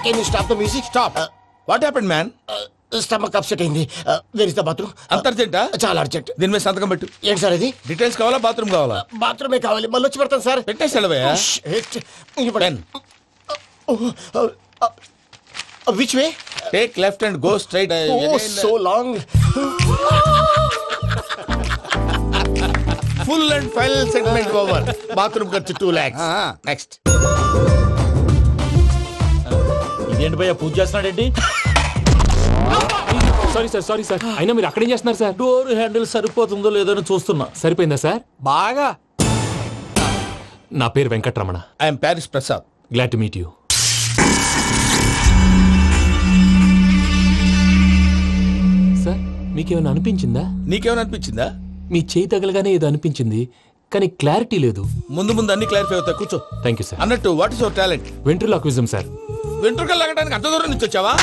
Can you stop the music? Stop. What happened man? Stomach upset అయింది. Where is the bathroom? అంత అర్జెంటా? చాలా urgent. దీని మీద సంతకం పెట్టు. ఏంటి సార్ ఇది? డీటెయిల్స్ కావాలా బాత్రూమ్ కావాలా? బాత్రూమే కావాలి. మళ్ళీ వచ్చి పెడతాను సార్. పెట్టేసి వెళ్ళవయ్యా. Which way? Take left and go straight. So long. Full and final segment over. Bathroom ఖర్చు 2 lakhs. నెక్స్ట్. ఇదేంటి భయ్యా పూజ చేస్తున్నాడేంటి? సారీ సార్ అయినా మీరు అక్కడేం చేస్తున్నారు సార్? డోర్ హ్యాండిల్ సరిపోతుందో లేదో అని చూస్తున్నా. సరిపోయిందా సార్? బాగా. నా పేరు Venkataramana. I'm Paris Prasad. Glad to meet you. Sir మీకేమైనా అనిపించిందా? నీకేమైనా అనిపించిందా? మీ చేయి తగలగానే ఏదో అనిపించింది, కానీ క్లారిటీ లేదు. ముందు అన్ని క్లారిఫై అవుతాయి. కూర్చో. Thank you sir. అన్నట్టు what is your talent? Ventriloquism sir. వెంట్రుకలు లాగడానికి అంత దూరం నుంచి వచ్చావా?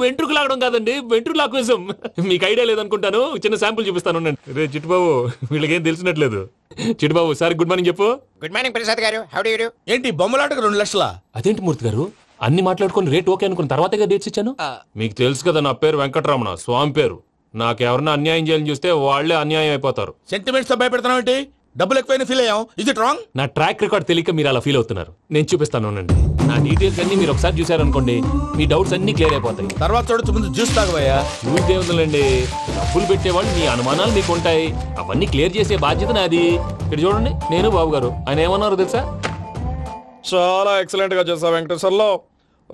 వెంట్రుకు లాగడం కాదండి, వెంట్రులాక్విజం. మీకు ఐడియా లేదనుకుంటాను. చిన్న శాంపుల్ చూపిస్తాను. రే చిట్టుబాబు, వీళ్ళకేం తెలిసినట్లేదు. చిట్టుబాబు సార్ గుడ్ మార్నింగ్ చెప్పు. Good morning Prasad garu. How do you do? ఏంటి బొమ్మలాటకు 2 లక్షలా? అదేంటి మూర్తి గారు, అన్ని మాట్లాడుకుని రేట్ ఓకే అనుకున్న తర్వాతగా డేట్స్ ఇచ్చాను. మీకు తెలుసు కదా నా పేరు వెంకటరమణ, స్వామి పేరు. నాకెవరన్నా అన్యాయం చేయాలని చూస్తే వాళ్లే అన్యాయం అయిపోతారు. సెంటిమెంట్స్ తో భయపెడతావు ఏంటి? డబ్బులు ఎక్కువైనా ఫీల్ అయ్యాం. ఇది రాంగ్. నా ట్రాక్ రికార్డ్ తెలియక మీరు అలా ఫీల్ అవుతున్నారు. నేను చూపిస్తాను ఉండండి. నా డీటెయిల్స్ అన్ని మీరు ఒకసారి చూసారనుకోండి, మీ డౌట్స్ అన్ని క్లియర్ అయిపోతాయి. తర్వాత చూడొచ్చు, ముందు జ్యూస్ తాగబోయా. చూస్తే ఉందండి, డబ్బులు పెట్టేవాళ్ళు మీ అనుమానాలు మీకు ఉంటాయి. అవన్నీ క్లియర్ చేసే బాధ్యత నాది. ఇక్కడ చూడండి, నేను బాబు గారు. ఆయన ఏమన్నారో తెలుసా? చాలా ఎక్సలెంట్ గా చేసావు వెంకటేశ్వర్లో.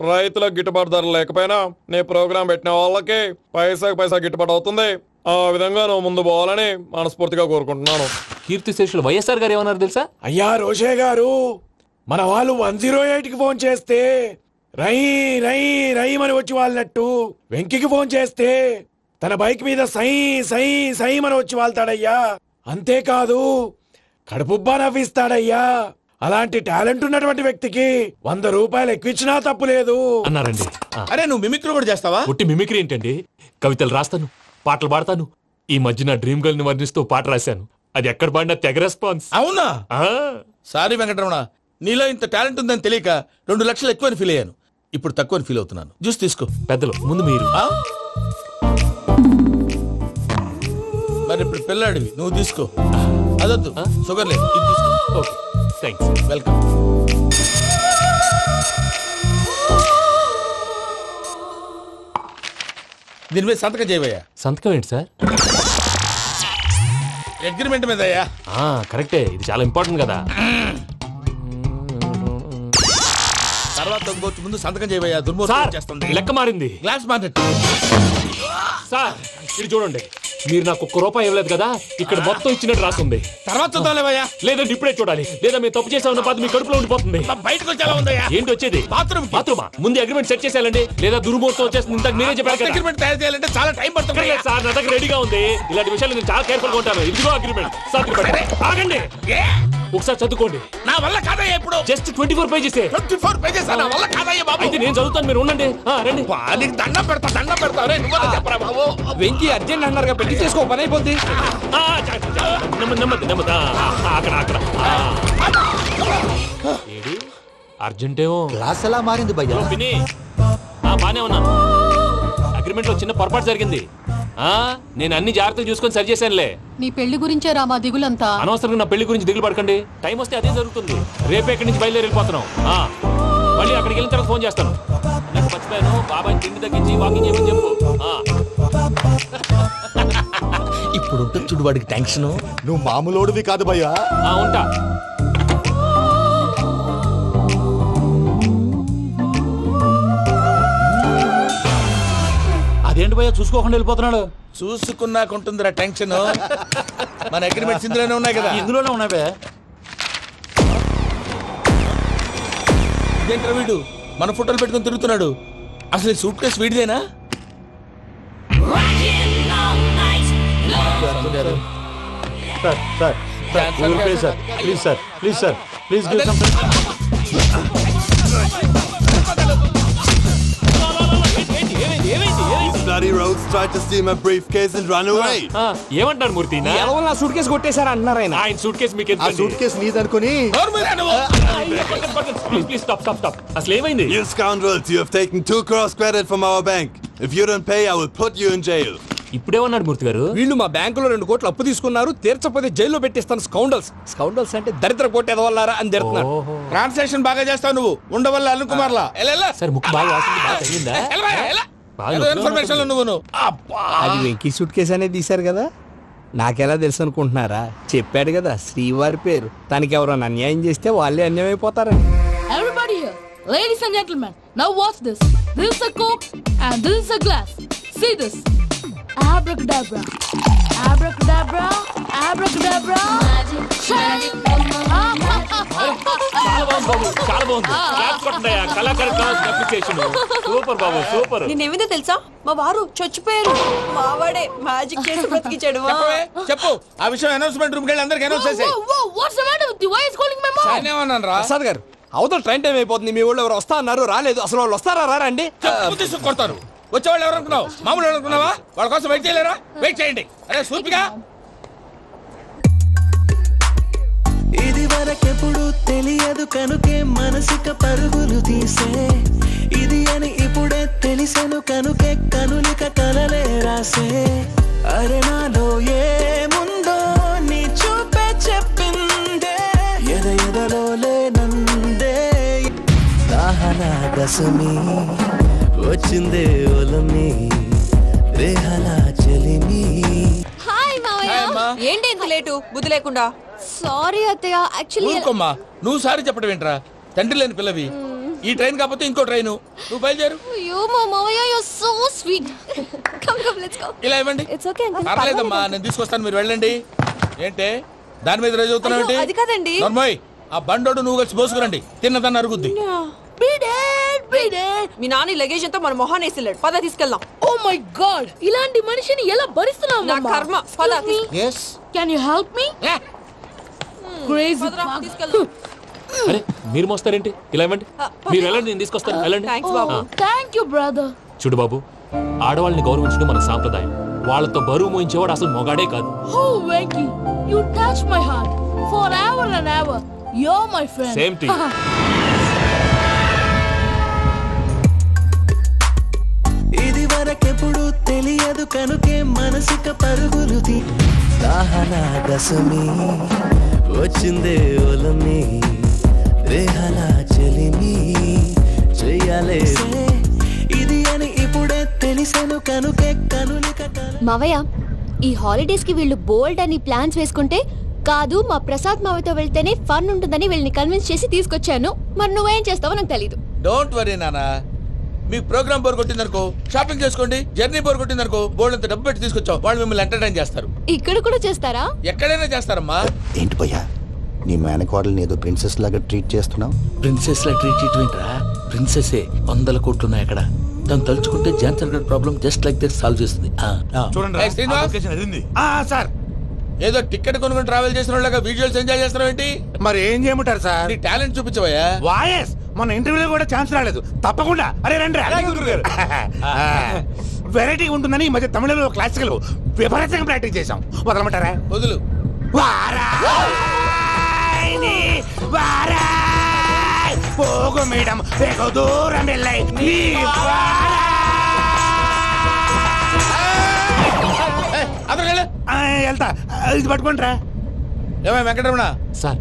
రైతులకు గిట్టుబాటు ధరలు లేకపోయినా నీ ప్రోగ్రాం పెట్టిన వాళ్ళకి పైసాకి పైసా గిట్టుబాటు అవుతుంది. ఆ విధంగా నువ్వు ముందు పోవాలని మనస్ఫూర్తిగా కోరుకుంటున్నాను. కీర్తి శేషులు వైఎస్ఆర్ గారు ఏమన్నారు తెలుసా? అయ్యా రోషే గారు, మన వాళ్ళు 108కి ఫోన్ చేస్తే రై రై రైమని వచ్చి వాళ్ళనట్టు, వెంకికి ఫోన్ చేస్తే తన బైక్ మీద సై సై సైమని వచ్చి వాళ్తాడయ్యా. అంతేకాదు కడుపుబ్బా నవ్విస్తాడయ్యా. అలాంటి టాలెంట్ ఉన్నటువంటి వ్యక్తికి 100 రూపాయలు ఎక్కువిచ్చినా తప్పు లేదు అన్నారండి. అరే నువ్వు మిమిక్రీ కూడా చేస్తావా? పుట్టి మిమిక్రీ ఏంటండి? కవితలు రాస్తాను, పాటలు పాడతాను. ఈ మధ్య నా డ్రీమ్ గర్ల్ ని వర్ణిస్తూ పాట రాశాను. అది ఎక్కడ పాడినా తెగ రెస్పాన్స్. అవునా? ఆ సారీ వెంకటరమణ, నీలో ఇంత టాలెంట్ ఉందని తెలియక 2 లక్షలు ఎక్కువని ఫీల్ అయ్యాను. ఇప్పుడు తక్కువని ఫీల్ అవుతున్నాను. జ్యూస్ తీసుకో. పెద్దలు ముందు మీరు. మరి ఇప్పుడు పిల్లాడివి, నువ్వు తీసుకో. అదొద్దు, షుగర్ లేదు. ఇది తీసుకో. Okay thanks. వెల్కమ్. దీని మీద సంతకం చేయవయ్యా. సంతకం ఏంటి సార్? అగ్రిమెంట్ మీద అయ్యా. కరెక్టే, ఇది చాలా ఇంపార్టెంట్ కదా. తర్వాత ఇంకొచ్చి ముందు సంతకం చేయవయ్యా. దుర్మోహం చేస్తుంది. లెక్క మారింది. Glass market. సార్ ఇది చూడండి, మీరు నాకు 1 రూపాయి ఇవ్వలేదు కదా, ఇక్కడ మొత్తం ఇచ్చినట్టు రాస్తుంది. తర్వాత చూద్దాంలేవయ్యా. లేదంటే ఇప్పుడే చూడాలి, లేదా మేము తప్పు చేసామన్న బాధ మీ కడుపులో ఉండిపోతుంది. బయటకు వచ్చేలా ఉందయ్యా. ఏంటి వచ్చేది? బాత్రూమా? ముందు అగ్రిమెంట్ సెట్ చేసేయాలండి, లేదా దుర్మూర్తం వచ్చేస్తుంది. ఇంతకు మీరే చెప్పారు కదా. అగ్రిమెంట్ తయారు చేయాలంటే చాలా టైం పడుతుంది సార్. నా దగ్గర రెడీగా ఉంది. ఇలాంటి విషయాలు నేను చాలా కేర్ఫుల్ గా ఉంటాను. ఇదిగో అగ్రిమెంట్. ఆగండి, ఒకసారి చదువుకోండి. నా వల్ల కాదయ్యా. ఇప్పుడు జస్ట్ 24 పేజెస్. 24 పేజెస్ నా వల్ల కాదయ్యా బాబు. అయితే నేను చదువుతాను, మీరు ఉండండి. రండి. నీకు దండం పెడతా. నువ్వు చెప్పరా బాబు. వెంకీ అర్జెంట్ అన్నారు, పెట్టి చేసుకో, పని అయిపోద్ది. నెమ్మది. అక్కడ ఏడి అర్జెంటేమో. క్లాస్ ఎలా మారింది భయ్యా? బానే ఉన్నాను. అగ్రిమెంట్ లో చిన్న పొరపాటు జరిగింది. నేను అన్ని జాగ్రత్తలు చూసుకొని సరి చేశానులే. నీ పెళ్లి గురించే రామా దిగులంతా. అనవసరంగా నా పెళ్లి గురించి దిగులు పడకండి. టైం వస్తే అదే జరుగుతుంది. రేపే ఇక్కడి నుంచి బయలుదేరి వెళ్ళిపోతున్నాం. మళ్ళీ అక్కడికి వెళ్ళిన తర్వాత ఫోన్ చేస్తాను. నాకు మర్చిపోయాను, బాబాయ్ తిండి తగ్గించి వాకింగ్ చేయమని చెప్పు. ఇప్పుడు ఉంటుంది చూడు వాడికి టెన్షన్. నువ్వు మామూలోడివి కాదు భయ్యా. ఉంటా. అదేంటి భయ్యా చూసుకోకుండా వెళ్ళిపోతున్నాడు? చూసుకున్నాకుంటుందిరా టెన్షన్. మన అగ్రిమెంట్స్ ఇందులోనే ఉన్నాయి కదా. ఇందులోనే ఉన్నాయి. ఇదేంట్రా వీడు మన ఫోటోలు పెట్టుకుని తిరుగుతున్నాడు? అసలు సూట్ కేసు వీడిదేనా? bloody rogues tried to steal my briefcase and run away. ఏమంటారు మూర్తి ఎలా నా సూట్ కేసు కొట్టేశారా అంటున్నారు ఆయన. ఆయన సూట్ కేసు మీకు ఆ సూట్ కేసు నీదనుకుని. Please stop stop stop. అసలు ఏమైంది? You scoundrels, you have taken 2 crores credit from our bank. If you don't pay, I will put you in jail. ఇప్పుడేమన్నాడు మూర్తి గారు? వీళ్ళు మా బ్యాంకులో 2 కోట్లు అప్పు తీసుకున్నారు, తీర్చపోతే జైల్లో పెట్టిస్తాను. స్కౌండల్స్ అంటే దరిద్ర కొట్టేదవల్లారా అని తిడుతున్నారు. ట్రాన్సాక్షన్ బాగా చేస్తావు నువ్వు, ఉండవల్ల అరుణ్ కుమార్ లా. సరే ముక్కు బాగా వాసింది, బాగా తగిలిందా? ఇన్ఫర్మేషన్ నువ్వు అది వెంకీ సూట్ కేసు అనేది తీశారు కదా, నాకెలా తెలుసు అనుకుంటున్నారా? చెప్పాడు కదా శ్రీవారి పేరు. తనకి ఎవరైనా అన్యాయం చేస్తే వాళ్ళే అన్యాయం అయిపోతారని. Everybody here, ladies and gentlemen, now watch this. This is a Coke and this is a glass. See this. Abracadabra. Abracadabra. Abracadabra. Magic. చాలా బాగుంది బాబు, చాలా బాగుంది. క్లాప్స్ కొట్టండి, కళాకారు క్లాస్ అప్లికేషన్. సూపర్ బాబు, సూపర్. నేనేమిందో తెలుసా, మా వారు చచ్చిపోయారు. మావాడే మ్యాజిక్ చేసి బ్రతికించాడు. చెప్పు ఆ విషయం. అనౌన్స్మెంట్ రూమ్ కెళ్ళి అందరికి అనౌన్స్ చేసేయ్. Whoa, what's the matter with you? Why is calling my mom? నేనేమన్నాను రా? ప్రసాద్ గారు, అవతల ట్రైన్ టైం అయిపోతుంది. మీ వాళ్ళు ఎవరు వస్తా అన్నారు, రాలేదు. అసలు వాళ్ళు వస్తారా రారా అండి? తీసుకు కొడతారు. వచ్చేవాళ్ళు ఎవరు అనుకున్నావు? మామూలు అనుకున్నావా? వాళ్ళ కోసం వెయిట్ చేయలేరా? వెయిట్ చేయండి. అరే సూపిగా. ఇది వరకెప్పుడు తెలియదు కనుకే మనసిక పరుగులు తీసే, ఇది అని ఇప్పుడే తెలిసెను కనుకే కనులిక కలలే రాసే. అరే నాలో ఏముందో నీ చూపే చెప్పిందే, ఎదలో లేనందే. దాహనా దశమి వచ్చిందే ఒలమి, రేహలా చెలిమి. హాయ్ మావయ్య. ఏంటి ఇంత లేటు? బుద్ధి లేకుండా. Sorry అత్తయ్య, actually ఊరుకోమ్మా, నువ్వు సారి చెప్పడం ఏంట్రా? తండ్రి లేని పిల్లవి. ఈ ట్రైన్ కాకపోతే ఇంకో ట్రైన్. నువ్వు బయలుదేరు. అయ్యో మా మావయ్య, you're so sweet. Come, let's go. ఇలా ఇవ్వండి. It's okay uncle. పర్లేదమ్మా, నేను తీసుకొస్తాను, మీరు వెళ్ళండి. ఏంటే దాని మీద రోజు అవుతున్నావు? అది కాదండి. నర్మోయ్, ఆ బండోడు నువ్వు కలిసి పోసుకురండి. తిన్నదాన్ని అరుగుద్ది. మీ నాని లగేజ్ అంతా మన మొహాన్ వేసిల్లాడు. పద తీసుకెళ్దాం. Oh my god, ఇలాంటి మనిషిని ఎలా భరిస్తున్నావు? నా కర్మ. పద Yes. Can you help me? Crazy. తీసుకెళ్దాం. అరే మీరు మోస్తారేంటి? ఇలా ఇవ్వండి. మీరు వెళ్ళండి, నేను తీసుకొస్తాను. వెళ్ళండి. Thanks Babu. Thank you brother. చూడు బాబు, ఆడవాళ్ళని గౌరవించడం మన సాంప్రదాయం. వాళ్ళతో బరువు మోయించేవాడు అసలు మొగాడే కాదు. Oh Venki, you touch my heart forever and ever. You're my friend. Same to you. ఇది వరకెప్పుడు తెలియదు కనుకే మనసిక పరుగులు తీ. దాహనా దశమి వచ్చిందే ఒలమి, రేహలా చెలిమి చెయ్యాలే. ఇది అని ఇప్పుడే తెలిసెను కనుకే కనులిక కల. మావయ్య, ఈ హాలిడేస్ కి వీళ్ళు బోల్డ్ అని ప్లాన్స్ వేసుకుంటే కాదు మా ప్రసాద్ మావయ్యతో వెళ్తేనే ఫన్ ఉంటుందని వీళ్ళని కన్విన్స్ చేసి తీసుకొచ్చాను. మరి నువ్వేం చేస్తావో నాకు తెలీదు. డోంట్ వరీ నానా, మీకు ప్రోగ్రామ్ బోర్ కొట్టిందనుకో షాపింగ్ చేసుకోండి. జర్నీ బోర్ కొట్టిందనుకో బోల్డ్ అంత డబ్బు పెట్టి తీసుకొచ్చావు. వాళ్ళు మిమ్మల్ని ఎంటర్టైన్ చేస్తారు. ఇక్కడ కూడా చేస్తారా? ఎక్కడైనా చేస్తారమ్మా. ఏంటి భయ్యా, నీ మేనకోడల్ని ఏదో ప్రిన్సెస్ లాగా ట్రీట్ చేస్తున్నావు? ప్రిన్సెస్ లా ట్రీట్ చేయటమేంట్రా? ప్రిన్సెస్ 100 కోట్లు ఉన్నాయి అక్కడ. తను తలుచుకుంటే జాన్సన్ గడ్ problem just like this solve చేస్తుంది. సార్, ఏదో టికెట్ కొనుక్కొని ట్రావెల్ చేసిన వాళ్ళగా విజువల్స్ ఎంజాయ్ చేస్తున్నావు ఏంటి? మరి ఏం చేయమంటారు సార్? నీ టాలెంట్ చూపించవయ్యా. వాయస్ మన ఇంటర్వ్యూలో కూడా ఛాన్స్ రాలేదు. తప్పకుండా. అరే రండి. వెరైటీ ఉంటుందని ఈ మధ్య తమిళలో క్లాసికల్ విపరీతంగా ప్రాక్టీస్ చేసాం. వదలమంటారా? వదులు. పోగు మేడం వెగు దూరం వెళ్ళై వెళ్తా. ఇది పట్టుకుంటారా? ఏమై Venkataramana sir,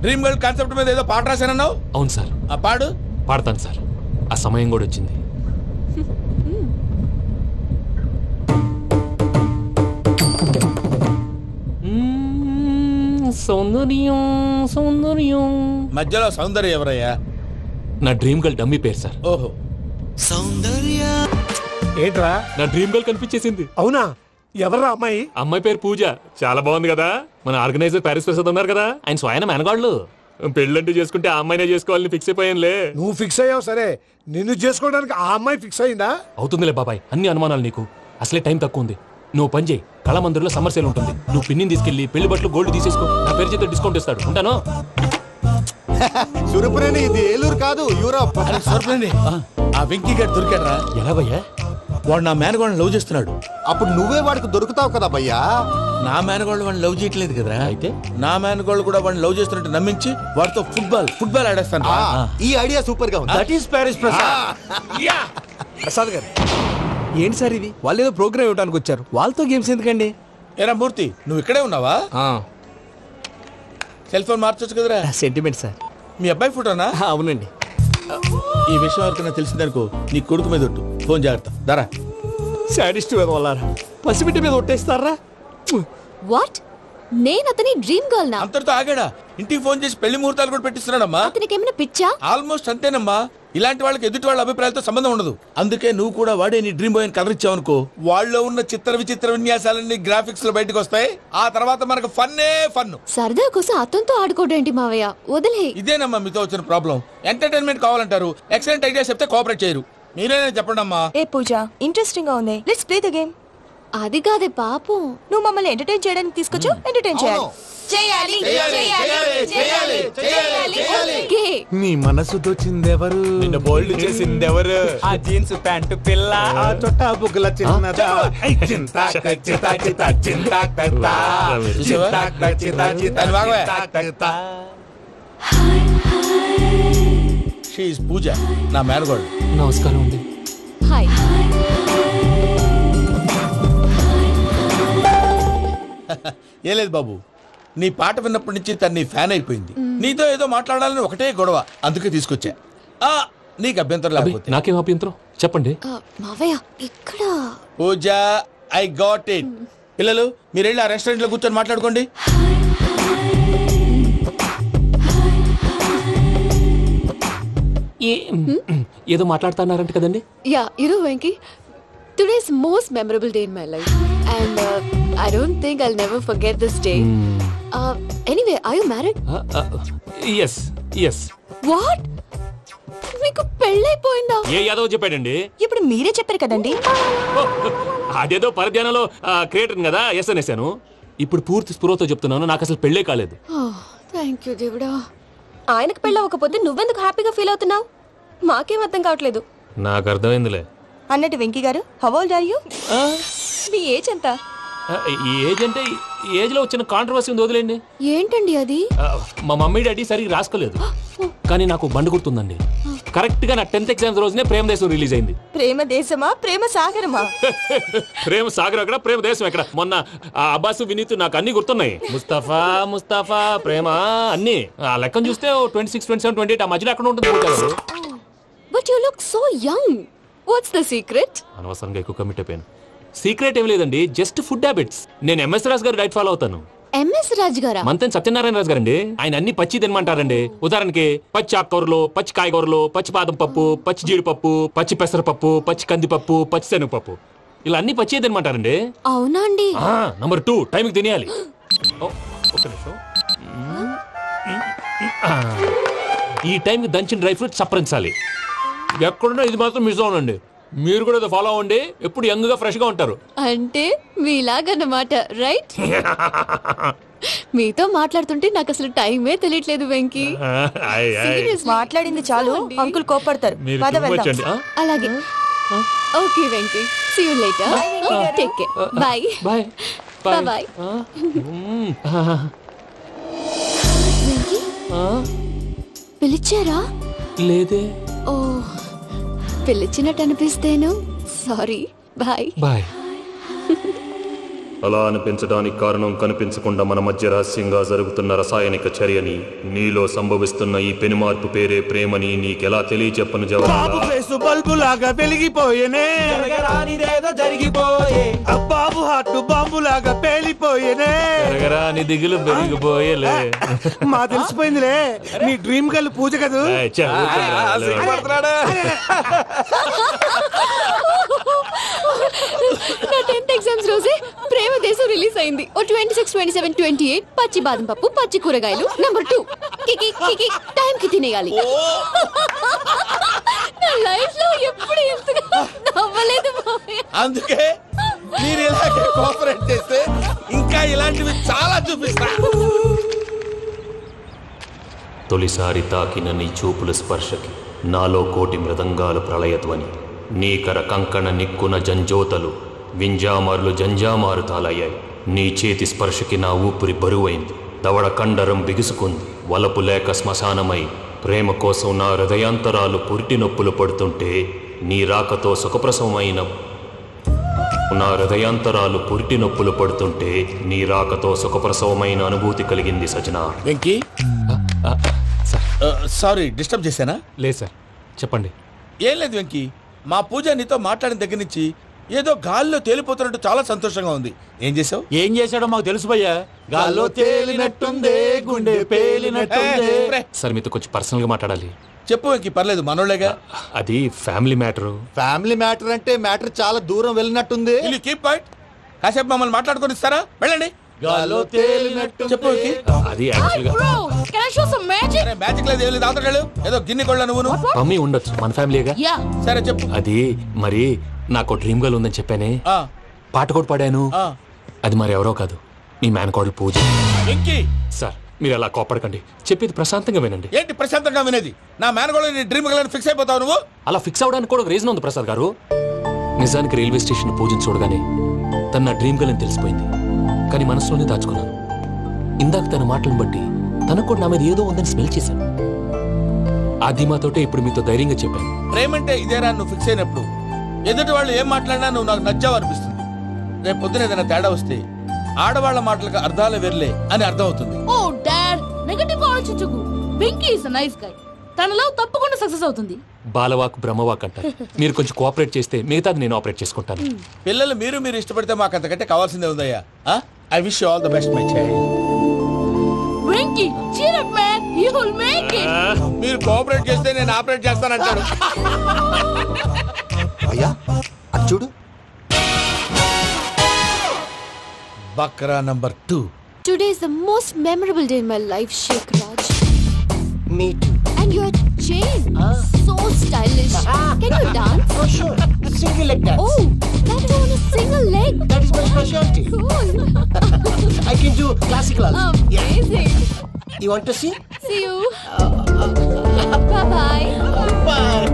dream girl concept మీద ఏదో పాట రాశానన్నావు. అవును సార్. ఆ పాడు. పాడతాను సార్. ఆ సమయం కూడా వచ్చింది. సౌందర్యం సౌందర్యం. మధ్యలో సౌందర్యం ఎవరయ్యా? నా డ్రీమ్ గర్ల్ డమ్మీ పేరు సార్. ఓహో, సౌందర్య. ఏంట్రా? నా డ్రీమ్ గర్ల్ కనిపించేసింది. అవునా? ఎవరా అమ్మాయి? అమ్మాయి పేరు పూజ. చాలా బాగుంది కదా. మన ఆర్గనైజర్ ప్యారిస్ ప్రసాద్ ఉన్నారు కదా, ఆయన స్వయం మెనగాళ్ళు. పెళ్ళంటూ చేసుకుంటే ఆ అమ్మాయినే చేసుకోవాలని ఫిక్స్ అయిపోయానులే. నువ్వు ఫిక్స్ అయ్యావు సరే, నిన్ను చేసుకోవడానికి ఆ అమ్మాయి ఫిక్స్ అయిందా? అవుతుందిలే బాబాయ్, అన్ని అనుమానాలు నీకు. అసలే టైం తక్కువ ఉంది. నువ్వు పని చేయి, కళామందిర్లో సమ్మర్ సేల్ ఉంటుంది. నువ్వు పిన్నిని తీసుకెళ్లి పెళ్లి బట్టలు గోల్డ్ తీసేసుకో. నా పేరు చేత డిస్కౌంట్ ఇస్తాడు. ఉంటాను. సురపురేని, ఇది ఏలూరు కాదు, యూరోప్. సూరపురేని. ఆ వెంకీ గారు దొరికాడరా? ఎలా భయ్యా? వాడు నా మేనగోళ్ళని లవ్ చేస్తున్నాడు. అప్పుడు నువ్వే వాడికి దొరుకుతావు కదా భయ్యా. నా మేనగోళ్ళు వాడిని లవ్ చేయట్లేదు కదరా. అయితే నా మేనగోళ్ళు కూడా వాడిని లవ్ చేస్తున్నట్టు నమ్మించి వాడితో ఫుట్బాల్ ఆడేస్తాను. ఈ ఐడియా సూపర్ గా ఉంది. దట్ ఈస్ ప్యారిస్ ప్రసాద్ గారు. ఏంటి సార్ ఇది? వాళ్ళు ఏదో ప్రోగ్రామ్ ఇవ్వడానికి వచ్చారు, వాళ్ళతో గేమ్స్ ఎందుకండి? ఏరా మూర్తి, నువ్వు ఇక్కడే ఉన్నావా? సెల్ ఫోన్ మార్చొచ్చు కదరా. Sentiment sir. మీ అబ్బాయి ఫోటోనా? అవునండి. ఈ విషయం ఎవరికైనా తెలిసిందనుకో నీ కొడుకు మీద ఒట్టు. ఫోన్ జాగ్రత్త. దారా. సాడిస్ట్ వాళ్ళారా, పసిబిడ్డ మీద ఒట్టేస్తారా? వాట్? నేను అతని డ్రీమ్ గర్ల్ నా? అంతటితో ఆగాడా? ఇంటికి ఫోన్ చేసి పెళ్లి ముహూర్తాలు కూడా పెట్టిస్తున్నాడమ్మా. అతనికి ఏమైనా పిచ్చా? ఆల్మోస్ట్ అంతేనమ్మా. ఇలాంటి వాళ్ళకి ఎదుటి వాళ్ళ అభిప్రాయాలతో సంబంధం ఉండదు. అందుకే నువ్వు కూడా వాడే నీ డ్రీమ్ బాయ్ అని కలర్ ఇచ్చావనుకో, వాళ్ళలో ఉన్న చిత్ర విచిత్ర విన్యాసాలన్నీ గ్రాఫిక్స్ లో బయటకు వస్తాయి. ఆ తర్వాత మనకు ఫన్నే ఫన్. సరదా కోసం అతనితో ఆడుకోవడం మావయ్య, వదిలే. ఇదేనమ్మా మీతో వచ్చిన ప్రాబ్లం. ఎంటర్టైన్మెంట్ కావాలంటారు, ఎక్సలెంట్ ఐడియా చెప్తే కోఆపరేట్ చేయరు. మీరేనా చెప్పండి అమ్మా. ఏ పూజ, ఇంట్రెస్టింగ్ గా ఉంది. Let's play the game. అది కాదే పాపం, నువ్వు మమ్మల్ని ఎంటర్టైన్ చేయడానికి తీసుకొచ్చు. ఎంటర్టైన్ చేయాలి. నీ మనసు దోచిందెవరు? నిన్ను బోల్డ్ చేసిందెవరు? ఆ జీన్స్ ప్యాంటు పిల్ల, ఆ చొట్టా బుగ్గల చిన్నదా. షీఈస్ పూజ, నా మేనగోడు. నమస్కారం అండి. హాయ్. ఏ లేదు బాబు, నీ పాట విన్నప్పటి నుంచి తను నీ ఫ్యాన్ అయిపోయింది. నీతో ఏదో మాట్లాడాలని ఒకటే గొడవ, అందుకే తీసుకొచ్చా. నీకు అభ్యంతరం లేకపోతే. నాకేం అభ్యంతరం చెప్పండి. మావయ్య ఇక్కడ. పూజ, ఐ గాట్ ఇట్. పిల్లలు మీరు వెళ్ళి ఆ రెస్టారెంట్ లో కూర్చొని మాట్లాడుకోండి. ఏదో మాట్లాడుతున్నారంట కదండి. Yeah, Venky, today's most memorable day in my life, and I don't think I'll never forget this day. Anyway, are you married? Yes. What? మీకు పెళ్ళైపోయిందా? ఏ యాదవ్ చెప్పాడండి? ఇప్పుడు మీరే చెప్పారు కదండి. అదేదో పరధ్యానంలో క్రియేటర్ కదా ఎస్ అనేసాను. ఇప్పుడు పూర్తి స్పృహతో చెప్తున్నాను, నాకు అసలు పెళ్ళే కాలేదు. థ్యాంక్ యూ దేవుడా. ఆయనకు పెళ్ళవకపోతే నువ్వెందుకు హ్యాపీగా ఫీల్ అవుతున్నావు? మాకేం అర్థం కావట్లేదు. నాకు అర్థమైందిలే. అన్నట్టు వెంకీ గారు, హౌ ఓల్డ్ ఆర్ యు? మీ ఏజ్ ఎంత? ఏజ్ అంటే ఏజ్ లో వచ్చిన కాంట్రవర్సీ ఉంది, వదిలేండి. ఏంటండి అది? మా మమ్మీ డాడీ సరిగ్గా రాసుకోలేదు, కానీ నాకు బండి గుర్తుందండి. కరెక్ట్ గా నా 10th ఎగ్జామ్స్ రోజునే ప్రేమ దేశం రిలీజ్ అయింది. ప్రేమ దేశమా ప్రేమ సాగరమా? ప్రేమ సాగరం ఎక్కడ, ప్రేమ దేశం ఎక్కడ? మొన్న అబ్బాసు వినీత్ నాకు అన్ని గుర్తున్నాయి. ముస్తఫా ప్రేమ అన్ని ఆ లెక్కను చూస్తే 26, 27, 28 ఆ మధ్యలో ఎక్కడ ఉంటుంది. But you look so young. What's the secret? అనవసరంగా ఎక్కువ కమిట్ అయిపోయాను. సీక్రెట్ ఏం లేదండి, జస్ట్ ఫుడ్ హ్యాబిట్స్. నేను ఎంఎస్ రాజు గారు డైట్ ఫాలో అవుతాను. ఎంఎస్ రాజు గారా? మంతెన్ సత్యనారాయణ రాజు గారండి. ఆయన అన్ని పచ్చి తినమంటారండి. ఉదాహరణకి పచ్చి ఆకుకూరలు, పచ్చి కాయగూరలు, పచ్చి బాదం పప్పు, పచ్చి జీడిపప్పు, పచ్చి పెసరపప్పు, పచ్చి కందిపప్పు, పచ్చి శనగపప్పు, ఇలా అన్ని పచ్చి తినమంటారండి. అవునా అండి? నంబర్ 2, టైంకి తినేయాలి. ఒక్క నిమిషం. ఈ టైంకి దంచిన డ్రై ఫ్రూట్స్ సప్పరించాలి. ఎక్కడున్నా ఇది మాత్రం మిస్ అవునండి. మీరు కూడా ఇది ఫాలో అవ్వండి, ఎప్పుడు యంగ్ గా ఫ్రెష్ గా ఉంటారు. అంటే మీలాగన్నమాట, రైట్? మీతో మాట్లాడుతుంటే నాకు అసలు టైమే తెలియట్లేదు వెంకీ. మాట్లాడింది చాలు, అంకుల్ కోపడతారు. అలాగే. Okay Venky, see you later. Take care. Bye bye bye. Venky పిలిచారా? లేదే. ఓ, పిలిచినట్టు అనిపిస్తేను సారీ. Bye bye. అలా అనిపించడానికి కారణం కనిపించకుండా మన మధ్య రహస్యంగా జరుగుతున్న రసాయనిక చర్యని, నీలో సంభవిస్తున్న ఈ పెనుమార్పు పేరే ప్రేమని నీకెలా తెలియచెప్పను జవాబు. బల్బు లాగా వెలిగిపోయేనే, జరిగిపోయే బాబు హార్ట్ బాంబు లాగా పేలిపోయేనే. నీ దిగులు పెరిగిపోయేలే. మా తెలిసిపోయిందిలే, నీ డ్రీమ్ గర్ల్ పూజ కదా. నా 10th ఎగ్జామ్స్ రోజే ప్రేమ దేశం రిలీజ్ అయింది. 26, 27, 28 పచ్చి బాదం పప్పు, పచ్చి కూరగాయలు. నంబర్ 2 కికి టైం కి తినేయాలి. నా లైఫ్ లో ఎప్పుడు ఎంతగా నవ్వలేదు. అందుకే మీరు ఇలాగే కోఆపరేట్ చేస్తే ఇంకా ఇలాంటివి చాలా చూపిస్తా. తొలిసారి తాకిన నీ చూపుల స్పర్శకి నాలో కోటి మృదంగాలు ప్రళయధ్వని. నీకర కంకణ నిక్కున జంజోతలు వింజామారులు జంజామారుతాలయ్యాయి. నీ చేతి స్పర్శకి నా ఊపిరి బరువైంది. దవడ కండరం బిగుసుకుంది. వలపు లేక శ్మశానమై ప్రేమ కోసం నా హృదయాంతరాలు పురిటి నొప్పులు పడుతుంటే నీ రాకతో సుఖప్రసవమైన నా హృదయాంతరాలు పురిటి నొప్పులు పడుతుంటే నీ రాకతో సుఖప్రసవమైన అనుభూతి కలిగింది సజనా. వెంకీ సారీ డిస్టర్బ్ చేశానా? లేదు సార్, చెప్పండి. ఏం లేదు వెంకీ, మా పూజ నీతో మాట్లాడిన దగ్గర నుంచి ఏదో గాల్లో తేలిపోతున్నట్టు చాలా సంతోషంగా ఉంది. ఏం చేసావు? ఏం చేశాడో మాకు తెలుసు భయ్యా. గాల్లో తేలినట్టుందే, గుండె పేలినట్టుందే. సార్ మీతో కొంచెం పర్సనల్ గా మాట్లాడాలి. చెప్పు వెంకీ, పర్లేదు మనోళ్ళేగా. అది ఫ్యామిలీ మ్యాటర్. ఫ్యామిలీ మ్యాటర్ అంటే మ్యాటర్ చాలా దూరం వెళ్ళినట్టుంది. Keep point. కాసేపు మమ్మల్ని మాట్లాడుకొని ఇస్తారా? వెళ్ళండి. గాల్లో తేలినట్టు చెప్పు వెంకీ. అది యాక్చువల్గా మ్యాజిక్ లేదు, ఏం లేదు. ఆతడాలు ఏదో గిన్నె కొళ్ళ నువ్వు మమ్మీ ఉండొచ్చు, మన ఫ్యామిలీగా. సరే చెప్పు. అది మరి నాకు డ్రీమ్ గర్ల్ ఉందని చెప్పానే, పాట కూడా పాడాను. అది మరి ఎవరో కాదు, మీ మేనకోడలు పూజ. సార్ మీరు అలా కోపడకండి, చెప్పేది ప్రశాంతంగా వినండి. ఏంటి ప్రశాంతంగా వినేది? నా మేనకోడలు నీ డ్రీమ్ గర్ల్ ఫిక్స్ అయిపోతావు నువ్వు. అలా ఫిక్స్ అవడానికి కూడా ఒక రీజన్ ఉంది ప్రసాద్ గారు. నిజానికి రైల్వే స్టేషన్ పూజను చూడగానే తన నా డ్రీమ్ గర్ల్ అని తెలిసిపోయింది. కానీ మనసులోనే దాచుకున్నాను. ఇందాక తన మాటలను బట్టి తనకు కూడా నా మీద ఏదో ఉందని స్మెల్ చేశాను. ఆ ధీమాతోటే ఇప్పుడు మీతో ధైర్యంగా చెప్పాను. ప్రేమంటే ఇదేరా నువ్వు ఫిక్స్ అయినప్పుడు ఎదుటి వాళ్ళు ఏం మాట్లాడినా నువ్వు నాకు నచ్చావు అనిపిస్తుంది. రేపు పొద్దున ఏదైనా తేడా వస్తే ఆడవాళ్ల మాటలకు అర్థాలు వెర్లే అని అర్థం అవుతుంది. ఓ డాడ్, నెగటివ్ ఆలోచించకు. Venky is nice guy. తన లవ్ తప్పకుండా సక్సెస్ అవుతుంది. బాలవాక్ బ్రహ్మవాక్ అంటారు. మీరు కొంచెం కోఆపరేట్ చేస్తే మిగతాది నేను ఆపరేట్ చేసుకుంటాను. పిల్లలు మీరు ఇష్టపడితే మాకు అంతకంటే కావాల్సిందే ఉందయ్యా. I wish you all the best my child. Venky cheer up man, you will make it. మీరు కోఆపరేట్ చేస్తే నేను ఆపరేట్ చేస్తానంటారు. అయ్యా అది చూడు. Bakra number 2. Today is the most memorable day in my life, Sheikh Raj. Me too. And your chain, so stylish. Can you dance? Oh sure. Single leg dance. Oh, that too on a single leg. That is my specialty. Cool. I can do classical also. Amazing. You want to see? See you. Bye-bye. Bye.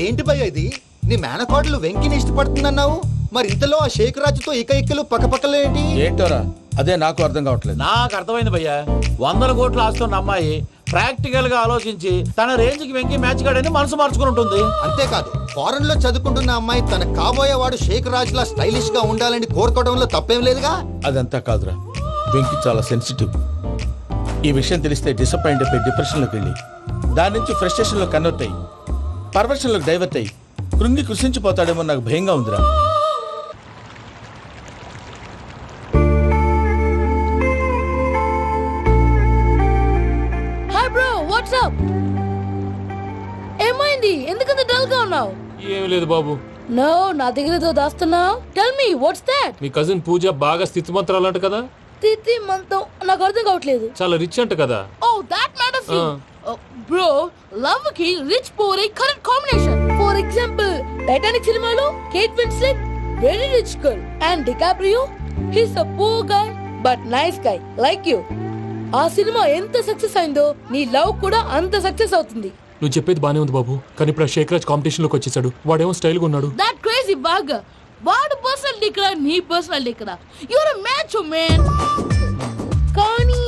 ఏంటి భయ్య ఇది? నీ మేనకోడలు వెంకిని ఇష్టపడుతుందన్నావు, మరి ఇంతలో ఆ షేక్ రాజుతో ఇక్కలు పక్కపక్కలు ఏంటి? ఏంటోరా అదే నాకు అర్థం కావట్లేదు. నాకు అర్థమైంది భయ్యా. 100 కోట్లు ఆస్తున్న అమ్మాయి ప్రాక్టికల్ గా ఆలోచించి తన రేంజ్ కి వెంకి మ్యాచ్ కాడని మనసు మార్చుకుని ఉంటుంది. అంతేకాదు, ఫారెన్ లో చదువుకుంటున్న అమ్మాయి తన కాబోయేవాడు షేక్ రాజ్ లా స్టైలిష్ గా ఉండాలని కోరుకోవడంలో తప్పేం లేదుగా. అదంతా కాదురా, వెంకి చాలా సెన్సిటివ్. ఈ విషయం తెలిస్తే డిసప్పాయింట్ అయిపోయి డిప్రెషన్లోకి వెళ్ళి దాని నుంచి ఫ్రస్ట్రేషన్లో కన్వర్ట్ అయ్యి పర్వర్షన్లోకి డైవర్ట్ అయ్యి కృంగి కృషించిపోతాడేమో నాకు భయంగా ఉందిరా. Hi bro, what's up? ఏమైంది? ఎందుకంత డల్ గా ఉన్నావు? ఏం లేదు బాబు. నో, నా దగ్గర ఏదో దాస్తున్నావు. Tell me what's that? మీ కజిన్ పూజ బాగా స్థితిమంతరాలు అంట కదా. స్థితి మంతం నాకు అర్థం కావట్లేదు. చాలా రిచ్ అంట కదా. Oh that matters you. Bro, love కి rich poor a correct combination. For example Titanic సినిమాలో Kate Winslet very rich girl and DiCaprio he is a poor guy but nice guy like you. ఆ సినిమా ఎంత success అయిందో నీ love కూడా అంత success అవుతుంది. నువ్వు చెప్పేది బానే ఉంది బాబు, కానీ ఇప్పుడు షేక్ రాజ్ కాంపిటీషన్ లోకి వచ్చేసాడు. వాడేమో స్టైల్ గా ఉన్నాడు. That crazy bag. వాడు పర్సనాలిటీ ఇక్కడ, నీ పర్సనాలిటీ ఇక్కడ. You are a match man. కానీ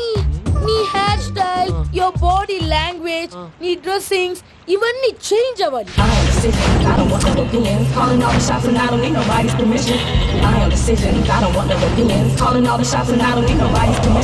నీ hair style, your body language, నీ డ్రెస్సింగ్స్ ఇవన్నీ చేంజ్ అవ్వాలి. I don't want no opinions, calling all the shots and I don't need nobody's permission. I am decision, I don't want no opinions, calling all the shots and I don't need nobody's permission.